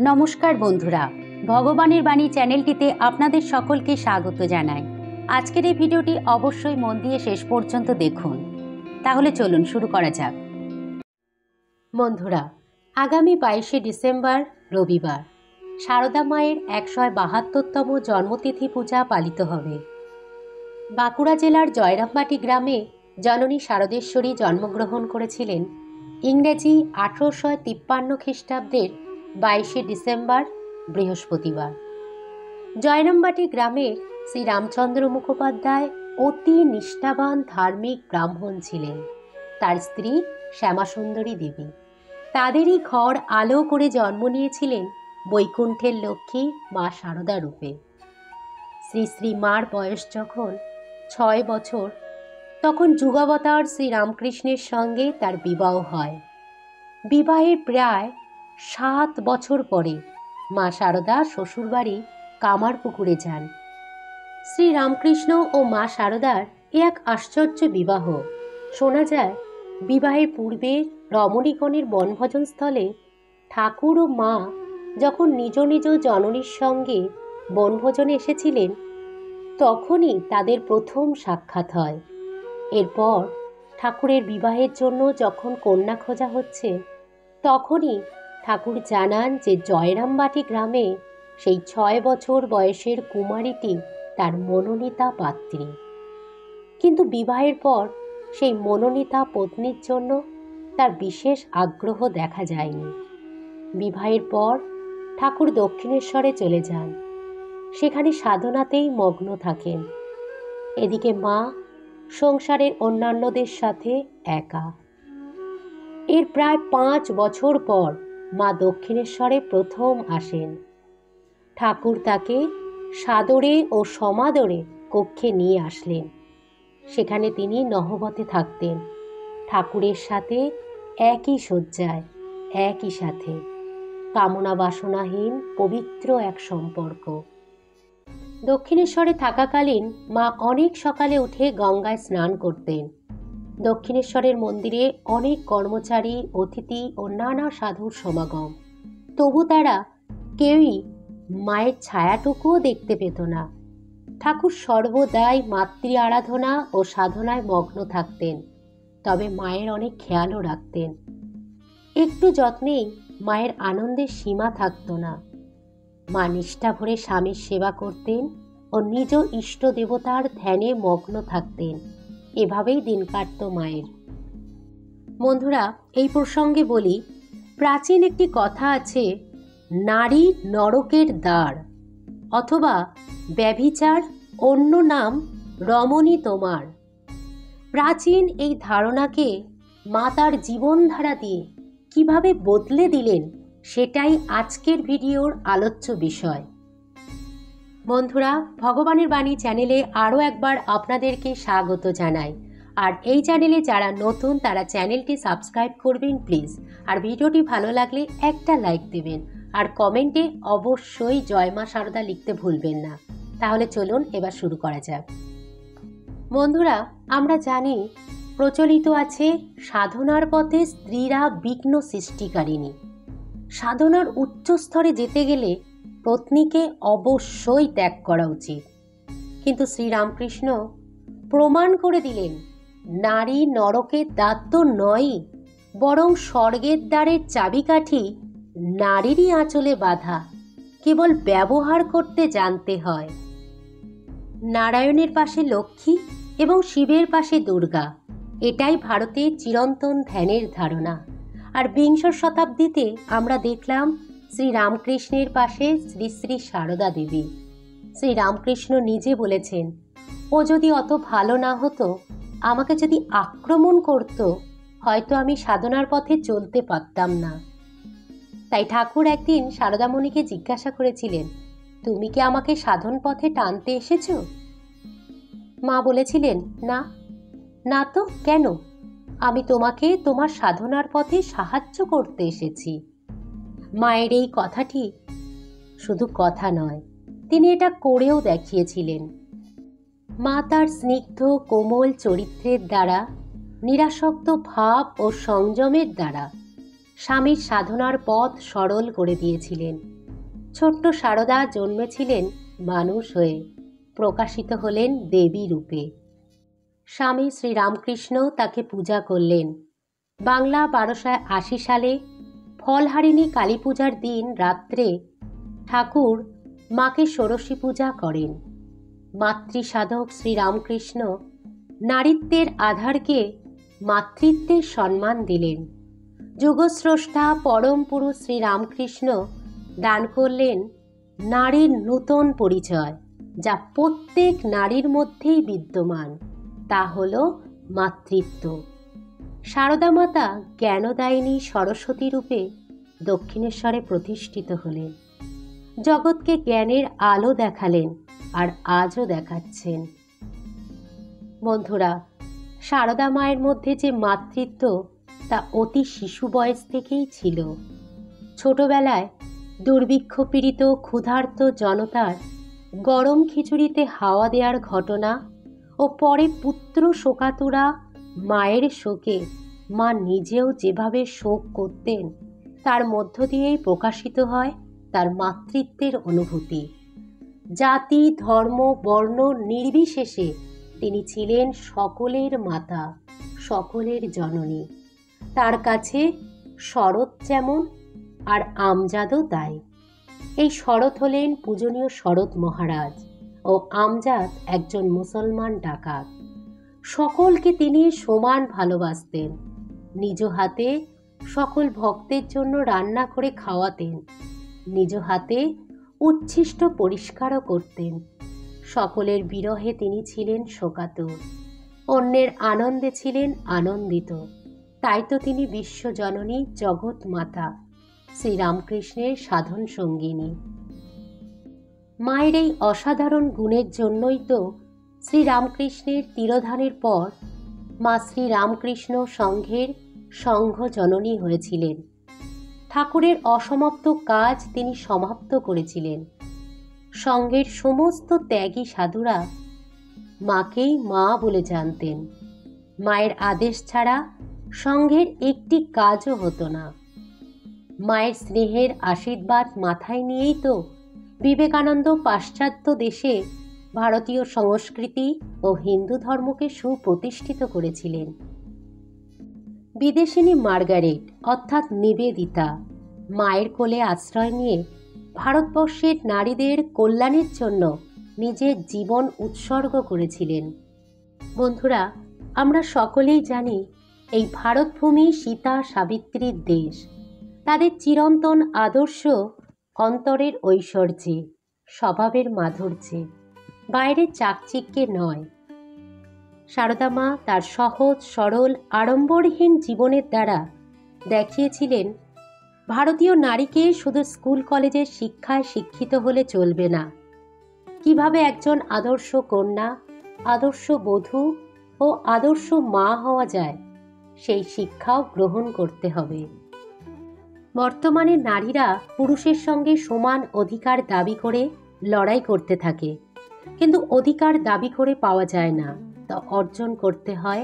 নমস্কার বন্ধুরা, ভগবানের বাণী চ্যানেলটিতে আপনাদের সকলকে স্বাগত জানাই। আজকের এই ভিডিওটি অবশ্যই মন দিয়ে শেষ পর্যন্ত দেখুন। তাহলে চলুন শুরু করা যাক। বন্ধুরা, আগামী 22শে ডিসেম্বর রবিবার সারদা মায়ের 172তম জন্মতিথি পূজা পালিত হবে। বাঁকুড়া জেলার জয়রামবাটি গ্রামে জননী শারদেশ্বরী জন্মগ্রহণ করেছিলেন ইংরেজি 1853 খ্রিস্টাব্দের 22শে ডিসেম্বর বৃহস্পতিবার। জয়রামবাটি গ্রামের শ্রী রামচন্দ্র মুখোপাধ্যায় অতি নিষ্ঠাবান ধার্মিক ব্রাহ্মণ ছিলেন। তার স্ত্রী শ্যামাসুন্দরী দেবী। তাদেরই ঘর আলো করে জন্ম নিয়েছিলেন বৈকুণ্ঠের লক্ষ্মী মা শারদা রূপে। শ্রী শ্রী মার বয়স যখন 6 বছর, তখন যুগাবতার শ্রীরামকৃষ্ণের সঙ্গে তার বিবাহ হয়। বিবাহের প্রায় 7 বছর পরে মা শারদা শ্বশুরবাড়ি কামারপুকুরে যান। শ্রীরামকৃষ্ণ ও মা শারদার এক আশ্চর্য বিবাহ। শোনা যায়, বিবাহের পূর্বে রমণীগণের বনভোজন স্থলে ঠাকুর ও মা যখন নিজ নিজ জননীর সঙ্গে বনভোজনে এসেছিলেন, তখনই তাদের প্রথম সাক্ষাৎ হয়। এরপর ঠাকুরের বিবাহের জন্য যখন কন্যা খোঁজা হচ্ছে, তখনই ঠাকুর জানান যে জয়রামবাটি গ্রামে সেই 6 বছর বয়সের কুমারীটি তার মনোনীতা পাত্রী। কিন্তু বিবাহের পর সেই মনোনীতা পত্নীর জন্য তার বিশেষ আগ্রহ দেখা যায়নি। বিবাহের পর ঠাকুর দক্ষিণেশ্বরে চলে যান। সেখানে সাধনাতেই মগ্ন থাকেন। এদিকে মা সংসারের অন্যান্যদের সাথে একা। এর প্রায় 5 বছর পর মা দক্ষিণেশ্বরে প্রথম আসেন। ঠাকুর তাকে সাদরে ও সমাদরে কক্ষে নিয়ে আসলেন। সেখানে তিনি নহবতে থাকতেন, ঠাকুরের সাথে একই শয্যায়, একই সাথে, কামনা বাসনাহীন পবিত্র এক সম্পর্ক। দক্ষিণেশ্বরে থাকাকালীন মা অনেক সকালে উঠে গঙ্গায় স্নান করতেন। দক্ষিণেশ্বরের মন্দিরে অনেক কর্মচারী, অতিথি ও নানা সাধুর সমাগম। তবু তারা কেউই মায়ের ছায়াটুকুও দেখতে পেত না। ঠাকুর সর্বদাই মাতৃ আরাধনা ও সাধনায় মগ্ন থাকতেন, তবে মায়ের অনেক খেয়ালও রাখতেন। একটু যত্নেই মায়ের আনন্দের সীমা থাকত না। মা নিষ্ঠা ভরে স্বামীর সেবা করতেন ও নিজ ইষ্ট দেবতার ধ্যানে মগ্ন থাকতেন। এভাবেই দিন কাটত মায়ের। বন্ধুরা, এই প্রসঙ্গে বলি, প্রাচীন একটি কথা আছে, নারী নরকের দ্বার, অথবা ব্যভিচার অন্য নাম রমণী তোমার। প্রাচীন এই ধারণাকে মা তার জীবনধারা দিয়ে কিভাবে বদলে দিলেন, সেটাই আজকের ভিডিওর আলোচ্য বিষয়। বন্ধুরা, ভগবানের বাণী চ্যানেলে আরও একবার আপনাদেরকে স্বাগত জানাই। আর এই চ্যানেলে যারা নতুন, তারা চ্যানেলটি সাবস্ক্রাইব করবেন প্লিজ। আর ভিডিওটি ভালো লাগলে একটা লাইক দেবেন, আর কমেন্টে অবশ্যই জয় মা শারদা লিখতে ভুলবেন না। তাহলে চলুন এবার শুরু করা যাক। বন্ধুরা, আমরা জানি প্রচলিত আছে সাধনার পথে স্ত্রীরা বিঘ্ন সৃষ্টিকারিণী। সাধনার উচ্চ স্তরে যেতে গেলে পত্নীকে অবশ্যই ত্যাগ করা উচিত। কিন্তু শ্রীরামকৃষ্ণ প্রমাণ করে দিলেন, নারী নরকের দ্বার তো নয়ই, বরং স্বর্গের দ্বারের চাবিকাঠি নারীরই আঁচলে বাঁধা, কেবল ব্যবহার করতে জানতে হয়। নারায়ণের পাশে লক্ষ্মী এবং শিবের পাশে দুর্গা, এটাই ভারতের চিরন্তন ধ্যানের ধারণা। আর 20 শতাব্দীতে আমরা দেখলাম শ্রীরামকৃষ্ণের পাশে শ্রী শ্রী সারদা দেবী। শ্রীরামকৃষ্ণ নিজে বলেছেন, ও যদি অত ভালো না হতো, আমাকে যদি আক্রমণ করত, হয়তো আমি সাধনার পথে চলতে পারতাম না। তাই ঠাকুর একদিন সারদামণিকে জিজ্ঞাসা করেছিলেন, তুমি কি আমাকে সাধন পথে টানতে এসেছো? মা বলেছিলেন, না না তো, কেন? আমি তোমাকে তোমার সাধনার পথে সাহায্য করতে এসেছি। মায়ের এই কথাটি শুধু কথা নয়, তিনি এটা করেও দেখিয়েছিলেন। মা তার স্নিগ্ধ কোমল চরিত্রের দ্বারা, নিরাসক্ত ভাব ও সংযমের দ্বারা স্বামীর সাধনার পথ সরল করে দিয়েছিলেন। ছোট্ট সারদা জন্মেছিলেন মানুষ হয়ে, প্রকাশিত হলেন দেবী রূপে। স্বামী শ্রীরামকৃষ্ণ তাকে পূজা করলেন। বাংলা 1280 সালে ফলহারিণী কালী পূজার দিন রাত্রে ঠাকুর মাকে ষোড়শী পূজা করেন। মাতৃসাধক শ্রীরামকৃষ্ণ নারীত্বের আধারকে মাতৃত্বের সম্মান দিলেন। যুগস্রষ্টা পরম পুরুষ শ্রীরামকৃষ্ণ দান করলেন নারীর নূতন পরিচয়, যা প্রত্যেক নারীর মধ্যেই বিদ্যমান, তা হল মাতৃত্ব। সারদা মাতা জ্ঞানদায়িনী সরস্বতী রূপে দক্ষিণেশ্বরে প্রতিষ্ঠিত হলেন। জগৎকে জ্ঞানের আলো দেখালেন, আর আজও দেখাচ্ছেন। বন্ধুরা, সারদা মায়ের মধ্যে যে মাতৃত্ব, তা অতি শিশু বয়স থেকেই ছিল। ছোটবেলায় দুর্ভিক্ষ পীড়িত ক্ষুধার্ত জনতার গরম খিচুড়িতে হাওয়া দেওয়ার ঘটনা ও পরে পুত্র শোকাতুরা মায়ের শোকে মা নিজেও যেভাবে শোক করতেন, তার মধ্য দিয়েই প্রকাশিত হয় তার মাতৃত্বের অনুভূতি। জাতি, ধর্ম, বর্ণ নির্বিশেষে তিনি ছিলেন সকলের মাতা, সকলের জননী। তার কাছে শরৎ যেমন, আর আমজাদও তাই। এই শরৎ হলেন পূজনীয় শরৎ মহারাজ, ও আমজাদ একজন মুসলমান ডাকাত। সকলকে তিনি সমান ভালোবাসতেন। নিজ হাতে সকল ভক্তের জন্য রান্না করে খাওয়াতেন, নিজ হাতে উচ্ছিষ্ট পরিষ্কারও করতেন। সকলের বিরহে তিনি ছিলেন শোকাতুর, অন্যের আনন্দে ছিলেন আনন্দিত। তাই তো তিনি বিশ্বজননী জগৎ মাতা, শ্রীরামকৃষ্ণের সাধন সঙ্গিনী। মায়ের এই অসাধারণ গুণের জন্যই তো শ্রীরামকৃষ্ণের তিরোধানের পর মা শ্রীরামকৃষ্ণ সংঘের সংঘ জননী হয়েছিলেন। ঠাকুরের অসমাপ্ত কাজ তিনি সমাপ্ত করেছিলেন। সংঘের সমস্ত ত্যাগী সাধুরা মাকেই মা বলে জানতেন। মায়ের আদেশ ছাড়া সংঘের একটি কাজও হতো না। মায়ের স্নেহের আশীর্বাদ মাথায় নিয়েই তো বিবেকানন্দ পাশ্চাত্য দেশে ভারতীয় সংস্কৃতি ও হিন্দু ধর্মকে সুপ্রতিষ্ঠিত করেছিলেন। বিদেশিনী মার্গারেট অর্থাৎ নিবেদিতা মায়ের কোলে আশ্রয় নিয়ে ভারতবর্ষের নারীদের কল্যাণের জন্য নিজের জীবন উৎসর্গ করেছিলেন। বন্ধুরা, আমরা সকলেই জানি এই ভারতভূমি সীতা সাবিত্রীর দেশ। তাদের চিরন্তন আদর্শ অন্তরের ঐশ্বর্যে, স্বভাবের মাধুর্যে, বাইরের চাকচিক্যে নয়। সারদা মা তার সহজ সরল আড়ম্বরহীন জীবনের দ্বারা দেখিয়েছিলেন ভারতীয় নারীকে শুধু স্কুল কলেজের শিক্ষায় শিক্ষিত হলে চলবে না, কিভাবে একজন আদর্শ কন্যা, আদর্শ বধূ ও আদর্শ মা হওয়া যায়, সেই শিক্ষাও গ্রহণ করতে হবে। বর্তমানে নারীরা পুরুষের সঙ্গে সমান অধিকার দাবি করে লড়াই করতে থাকে, কিন্তু অধিকার দাবি করে পাওয়া যায় না, তা অর্জন করতে হয়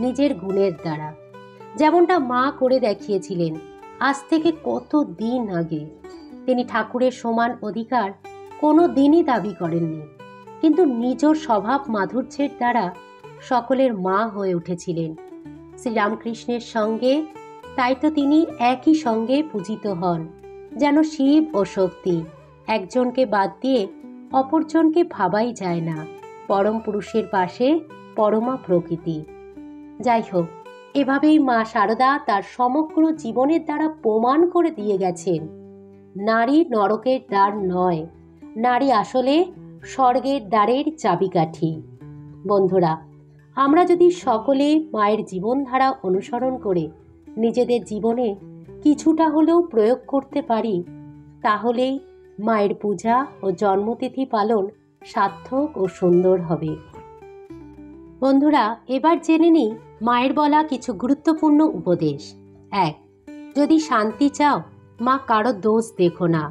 নিজের গুণের দ্বারা। যেমনটা মা করে দেখিয়েছিলেন আজ থেকে কত দিন আগে। তিনি ঠাকুরের সমান অধিকার কোনো দিনই দাবি করেননি, কিন্তু নিজ স্বভাব মাধুর্যের দ্বারা সকলের মা হয়ে উঠেছিলেন শ্রীরামকৃষ্ণের সঙ্গে। তাই তো তিনি একই সঙ্গে পূজিত হন, যেন শিব ও শক্তি। একজনকে বাদ দিয়ে অপরজনকে ভাবাই যায় না। পরম পুরুষের পাশে পরমা প্রকৃতি। যাই হোক, এভাবেই মা সারদা তার সমগ্র জীবনের দ্বারা প্রমাণ করে দিয়ে গেছেন নারী নরকের দ্বার নয়, নারী আসলে স্বর্গের দ্বারের চাবিকাঠি। বন্ধুরা, আমরা যদি সকলে মায়ের জীবনধারা অনুসরণ করে নিজেদের জীবনে কিছুটা হলেও প্রয়োগ করতে পারি, তাহলেই মায়ের পূজা ও জন্মতিথি পালন সার্থক ও সুন্দর হবে। বন্ধুরা, এবার জেনে নিই মায়ের বলা কিছু গুরুত্বপূর্ণ উপদেশ। 1. যদি শান্তি চাও, মা কারো দোষ দেখো না,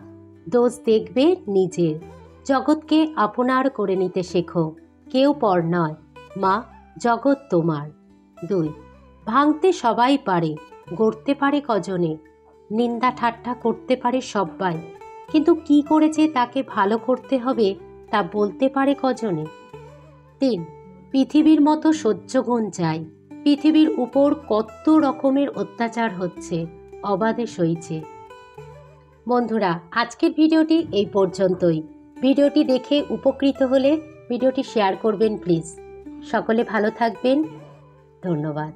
দোষ দেখবে নিজের। জগৎকে আপনার করে নিতে শেখো, কেউ পর নয়, মা জগৎ তোমার। 2. ভাঙতে সবাই পারে, গড়তে পারে কজনে, নিন্দা ঠাট্টা করতে পারে সব্বাই, কিন্তু কি করে যে তাকে ভালো করতে হবে তা বলতে পারে কজনে? 3. পৃথিবীর মতো সহ্যগুণ চাই। পৃথিবীর উপর কত রকমের অত্যাচার হচ্ছে, অবাধে সইছে। বন্ধুরা, আজকের ভিডিওটি এই পর্যন্তই। ভিডিওটি দেখে উপকৃত হলে ভিডিওটি শেয়ার করবেন প্লিজ। সকলে ভালো থাকবেন। ধন্যবাদ।